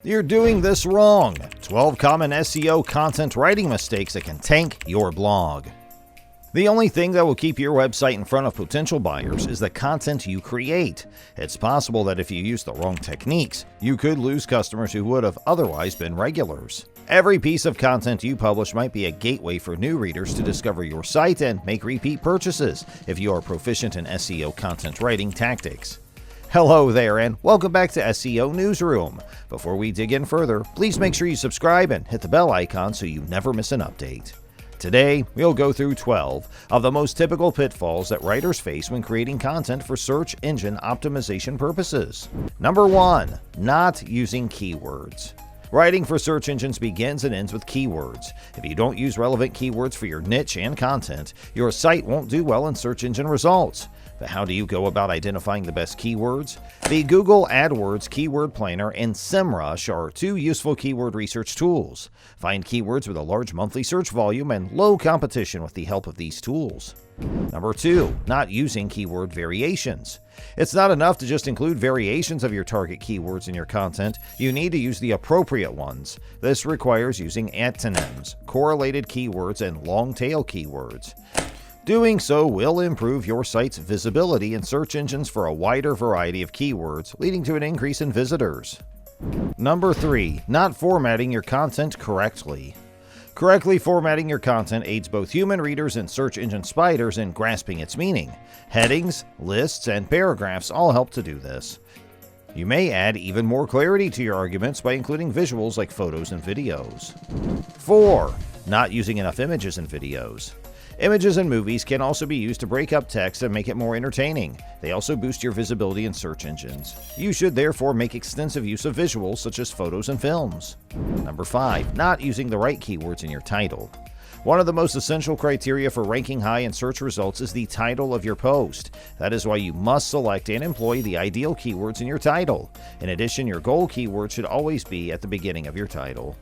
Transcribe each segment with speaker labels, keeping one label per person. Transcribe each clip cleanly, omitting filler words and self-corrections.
Speaker 1: You're doing this wrong. 12 common SEO content writing mistakes that can tank your blog. The only thing that will keep your website in front of potential buyers is the content you create. It's possible that if you use the wrong techniques, you could lose customers who would have otherwise been regulars. Every piece of content you publish might be a gateway for new readers to discover your site and make repeat purchases if you are proficient in SEO content writing tactics. Hello there and welcome back to SEO Newsroom. Before we dig in further, please make sure you subscribe and hit the bell icon so you never miss an update. Today, we'll go through 12 of the most typical pitfalls that writers face when creating content for search engine optimization purposes. Number 1. Not using keywords. Writing for search engines begins and ends with keywords. If you don't use relevant keywords for your niche and content, your site won't do well in search engine results. But how do you go about identifying the best keywords? The Google AdWords Keyword Planner and SEMrush are two useful keyword research tools. Find keywords with a large monthly search volume and low competition with the help of these tools. Number 2. Not using keyword variations. It's not enough to just include variations of your target keywords in your content. You need to use the appropriate ones. This requires using antonyms, correlated keywords, and long-tail keywords. Doing so will improve your site's visibility in search engines for a wider variety of keywords, leading to an increase in visitors. Number 3. Not formatting your content correctly. Correctly formatting your content aids both human readers and search engine spiders in grasping its meaning. Headings, lists, and paragraphs all help to do this. You may add even more clarity to your arguments by including visuals like photos and videos. 4. Not using enough images and videos. Images in movies can also be used to break up text and make it more entertaining. They also boost your visibility in search engines. You should therefore make extensive use of visuals such as photos and films. Number 5. Not using the right keywords in your title. One of the most essential criteria for ranking high in search results is the title of your post. That is why you must select and employ the ideal keywords in your title. In addition, your goal keyword should always be at the beginning of your title.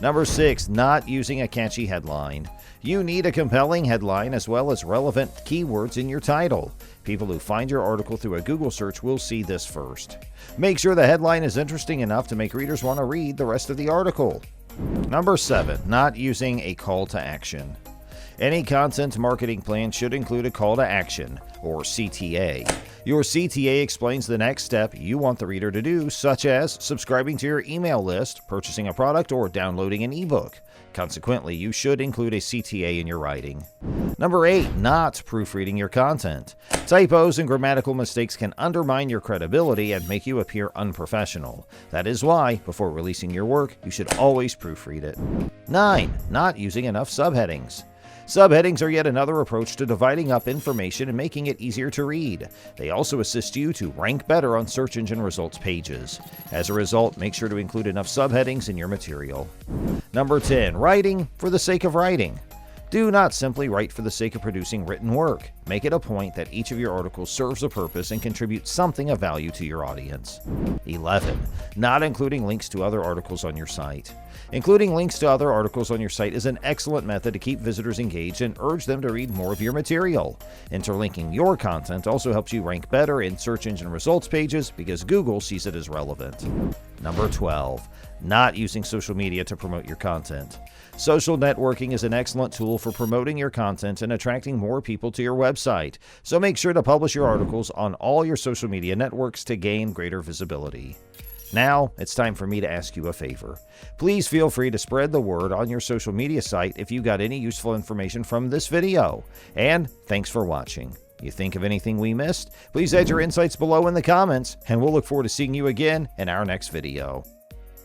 Speaker 1: Number 6. Not using a catchy headline. You need a compelling headline as well as relevant keywords in your title. People who find your article through a Google search will see this first. Make sure the headline is interesting enough to make readers want to read the rest of the article. Number 7. Not using a call to action. Any content marketing plan should include a call to action, or CTA. Your CTA explains the next step you want the reader to do, such as subscribing to your email list, purchasing a product, or downloading an ebook. Consequently, you should include a CTA in your writing. Number 8. Not proofreading your content. Typos and grammatical mistakes can undermine your credibility and make you appear unprofessional. That is why, before releasing your work, you should always proofread it. 9. Not using enough subheadings. Subheadings are yet another approach to dividing up information and making it easier to read. They also assist you to rank better on search engine results pages. As a result, make sure to include enough subheadings in your material. Number 10. Writing for the sake of writing. Do not simply write for the sake of producing written work. Make it a point that each of your articles serves a purpose and contributes something of value to your audience. 11. Not including links to other articles on your site. Including links to other articles on your site is an excellent method to keep visitors engaged and urge them to read more of your material. Interlinking your content also helps you rank better in search engine results pages because Google sees it as relevant. Number 12. Not using social media to promote your content. Social networking is an excellent tool for promoting your content and attracting more people to your website, so make sure to publish your articles on all your social media networks to gain greater visibility. Now, it's time for me to ask you a favor. Please feel free to spread the word on your social media site if you got any useful information from this video. And thanks for watching. You think of anything we missed? Please add your insights below in the comments, and we'll look forward to seeing you again in our next video.